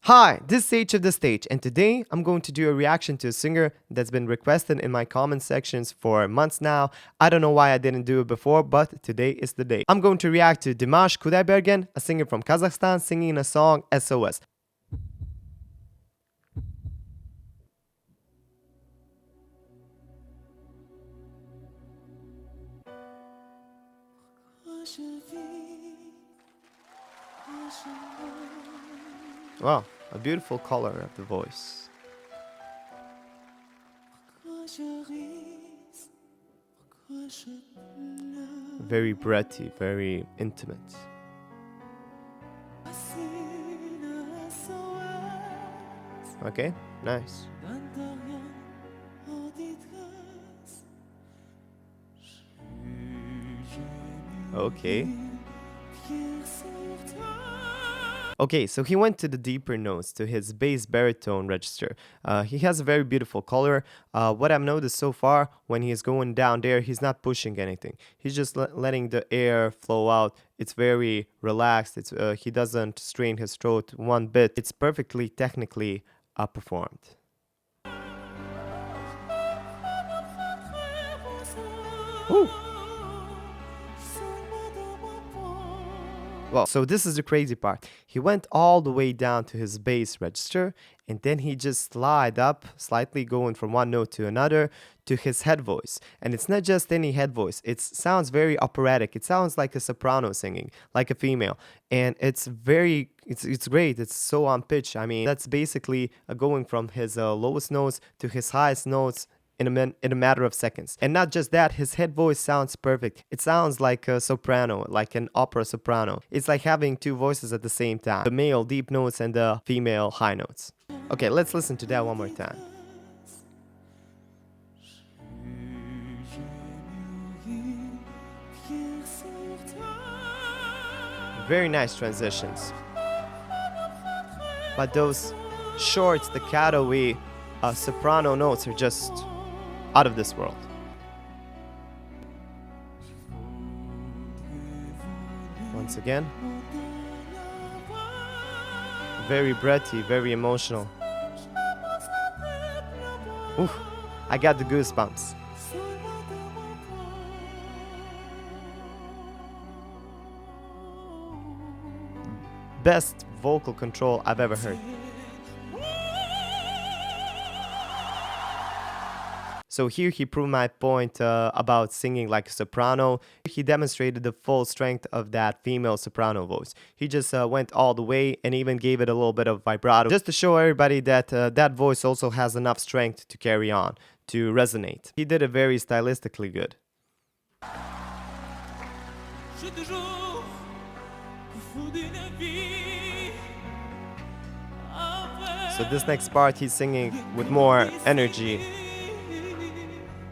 Hi, this is H of the Stage, and today I'm going to do a reaction to a singer that's been requested in my comment sections for months now. I don't know why I didn't do it before, but today is the day. I'm going to react to Dimash Kudaibergen, a singer from Kazakhstan, singing a song SOS. Wow, a beautiful color of the voice. Very breathy, very intimate. Okay, nice. Okay. Okay, so he went to the deeper notes, to his bass baritone register. He has a very beautiful color. What I've noticed so far, when he's going down there, he's not pushing anything. He's just letting the air flow out. It's very relaxed. He doesn't strain his throat one bit. It's perfectly technically performed. Ooh. Well, so this is the crazy part. He went all the way down to his bass register, and then he just slid up, slightly going from one note to another, to his head voice. And it's not just any head voice. It sounds very operatic. It sounds like a soprano singing, like a female. And it's great. It's so on pitch. I mean, that's basically going from his lowest notes to his highest notes in a matter of seconds. And not just that, his head voice sounds perfect. It sounds like a soprano, like an opera soprano. It's like having two voices at the same time, the male deep notes and the female high notes. Okay, let's listen to that one more time. Very nice transitions. But those short staccato-y soprano notes are just out of this world. Once again, very breathy, very emotional. Oof, I got the goosebumps. Best vocal control I've ever heard. So here he proved my point about singing like a soprano. He demonstrated the full strength of that female soprano voice. He just went all the way and even gave it a little bit of vibrato, just to show everybody that that voice also has enough strength to carry on, to resonate. He did it very stylistically good. So this next part he's singing with more energy.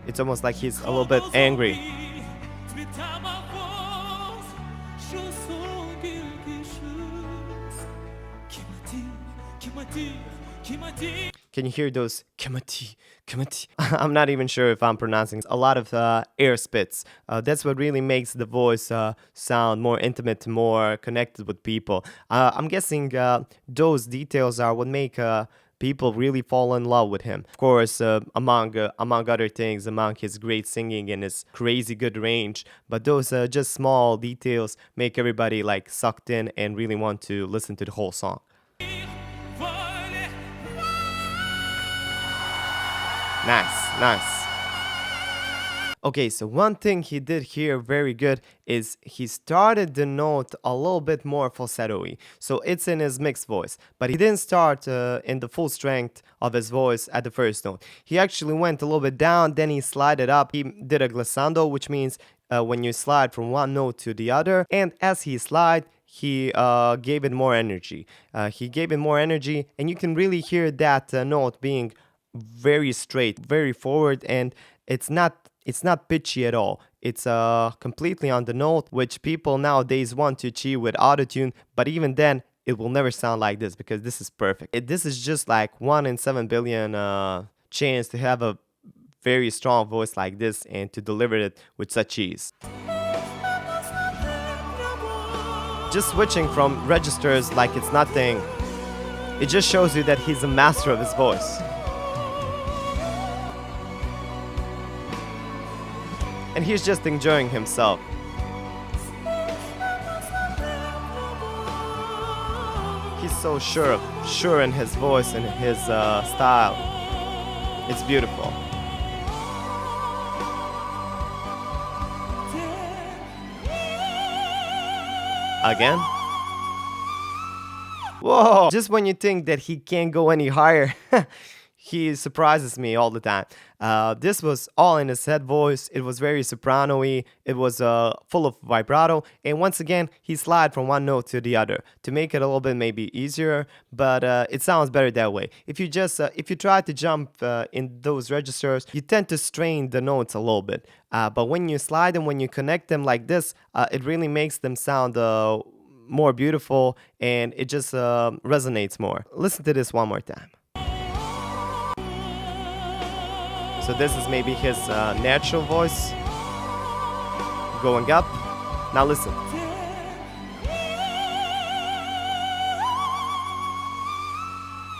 It's almost like he's a little bit angry. Can you hear those kimati, kimati? I'm not even sure if I'm pronouncing a lot of air spits. That's what really makes the voice sound more intimate, more connected with people. I'm guessing those details are what make people really fall in love with him. Of course, among other things, among his great singing and his crazy good range. But those just small details make everybody like sucked in and really want to listen to the whole song. Nice, nice. Okay, so one thing he did here very good is he started the note a little bit more falsetto-y. So it's in his mixed voice, but he didn't start in the full strength of his voice at the first note. He actually went a little bit down, then he slided up. He did a glissando, which means when you slide from one note to the other. And as he slid, he gave it more energy. And you can really hear that note being very straight, very forward, and it's not pitchy at all. It's completely on the note, which people nowadays want to achieve with autotune, but even then it will never sound like this because this is perfect. This is just like 1 in 7 billion chance to have a very strong voice like this and to deliver it with such ease. Just switching from registers like it's nothing It just shows you that he's a master of his voice. And he's just enjoying himself. He's so sure in his voice and his style. It's beautiful. Again? Whoa! Just when you think that he can't go any higher, he surprises me all the time. This was all in his head voice. It was very soprano-y. It was full of vibrato. And once again, he slid from one note to the other to make it a little bit maybe easier, but it sounds better that way. If you try to jump in those registers, you tend to strain the notes a little bit. But when you slide them, when you connect them like this, it really makes them sound more beautiful, and it just resonates more. Listen to this one more time. So this is maybe his natural voice going up. Now listen.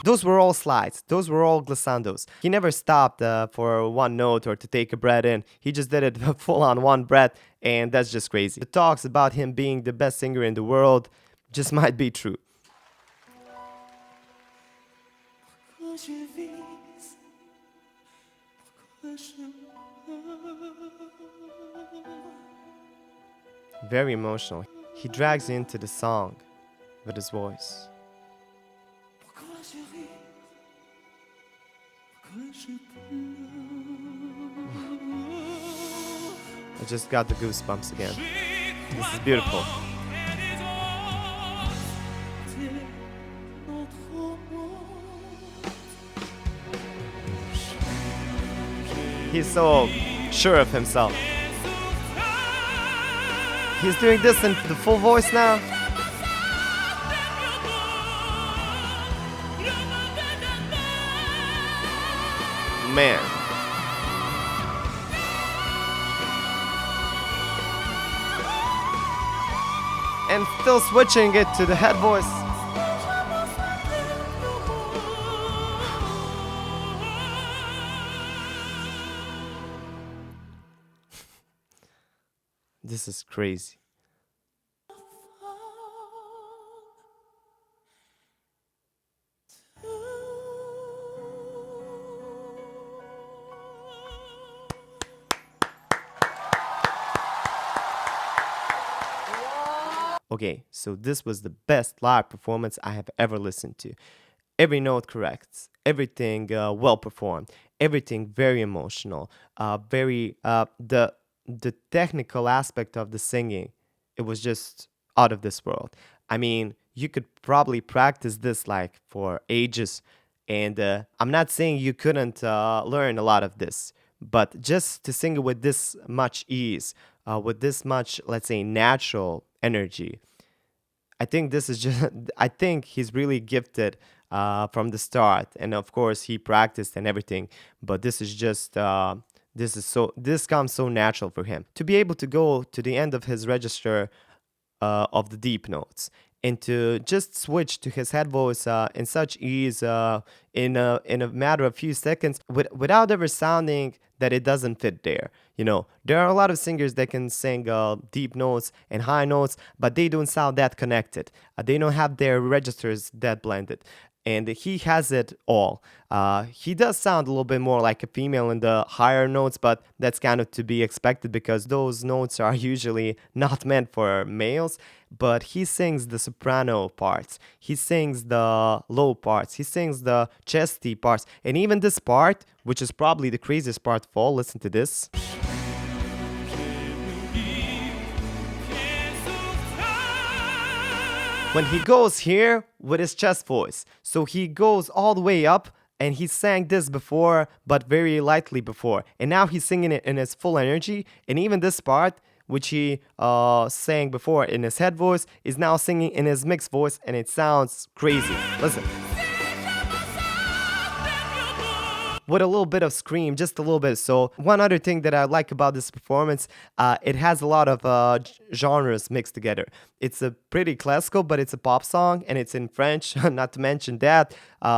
Those were all slides. Those were all glissandos. He never stopped for one note or to take a breath in. He just did it full on one breath, and that's just crazy. The talks about him being the best singer in the world just might be true. Very emotional. He drags you into the song with his voice. I just got the goosebumps again. This is beautiful. He's so sure of himself. He's doing this in the full voice now. Man. And still switching it to the head voice. This is crazy. Okay, so this was the best live performance I have ever listened to. Every note correct, everything well performed, everything very emotional, the technical aspect of the singing, it was just out of this world. I mean, you could probably practice this like for ages, and I'm not saying you couldn't learn a lot of this, but just to sing it with this much ease, with this much, let's say, natural energy, I think this is just, I think he's really gifted from the start, and of course he practiced and everything, but this is just this comes so natural for him to be able to go to the end of his register of the deep notes and to just switch to his head voice in such ease in a matter of few seconds without ever sounding that it doesn't fit there. You know, there are a lot of singers that can sing deep notes and high notes, but they don't sound that connected. They don't have their registers that blended. And he has it all. He does sound a little bit more like a female in the higher notes, but that's kind of to be expected because those notes are usually not meant for males. But he sings the soprano parts, he sings the low parts, he sings the chesty parts, and even this part, which is probably the craziest part of all, listen to this. When he goes here with his chest voice, so he goes all the way up, and he sang this before, but very lightly before, and now he's singing it in his full energy, and even this part, which he sang before in his head voice, is now singing in his mixed voice, and it sounds crazy. Listen. with a little bit of scream, just a little bit. So one other thing that I like about this performance, it has a lot of genres mixed together. It's a pretty classical, but it's a pop song, and it's in French. Not to mention that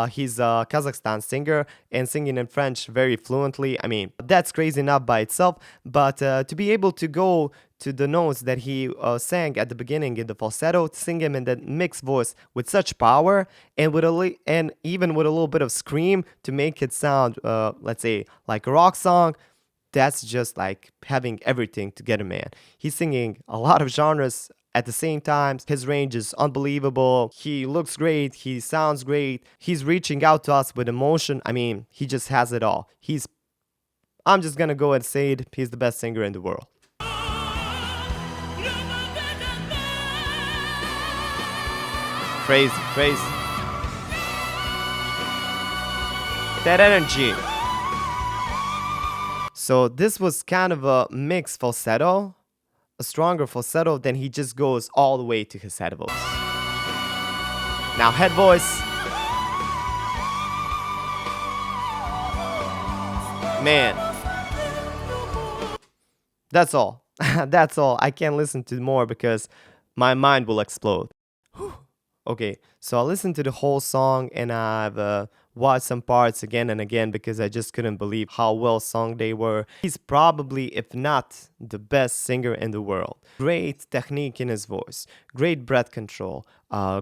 he's a Kazakhstan singer and singing in French very fluently. I mean, that's crazy enough by itself, but to be able to go to the notes that he sang at the beginning in the falsetto, to sing him in that mixed voice with such power, and and even with a little bit of scream to make it sound, let's say, like a rock song. That's just like having everything together, man. He's singing a lot of genres at the same time. His range is unbelievable. He looks great. He sounds great. He's reaching out to us with emotion. I mean, he just has it all. I'm just gonna go and say it. He's the best singer in the world. Crazy, crazy. That energy. So this was kind of a mixed falsetto, a stronger falsetto, then he just goes all the way to his head voice. Now head voice. Man. That's all. That's all. I can't listen to more because my mind will explode. Okay, so I listened to the whole song and I've watched some parts again and again because I just couldn't believe how well sung they were. He's probably, if not the best singer in the world. Great technique in his voice, great breath control,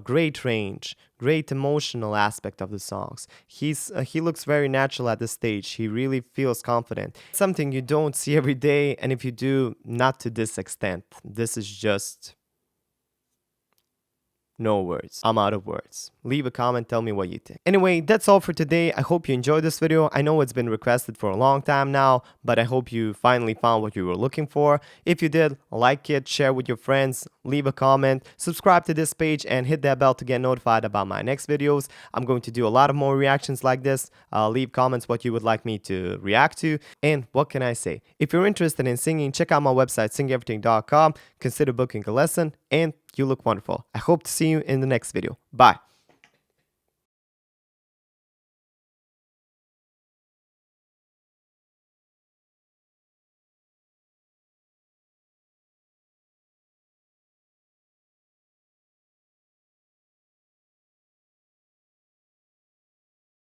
great range, great emotional aspect of the songs. He looks very natural at the stage. He really feels confident. Something you don't see every day, and if you do, not to this extent. This is just... no words. I'm out of words. Leave a comment, tell me what you think. Anyway, that's all for today. I hope you enjoyed this video. I know it's been requested for a long time now, but I hope you finally found what you were looking for. If you did, like it, share with your friends, leave a comment, subscribe to this page, and hit that bell to get notified about my next videos. I'm going to do a lot of more reactions like this. Leave comments what you would like me to react to. And what can I say? If you're interested in singing, check out my website, singeverything.com. Consider booking a lesson, and you look wonderful. I hope to see you in the next video. Bye.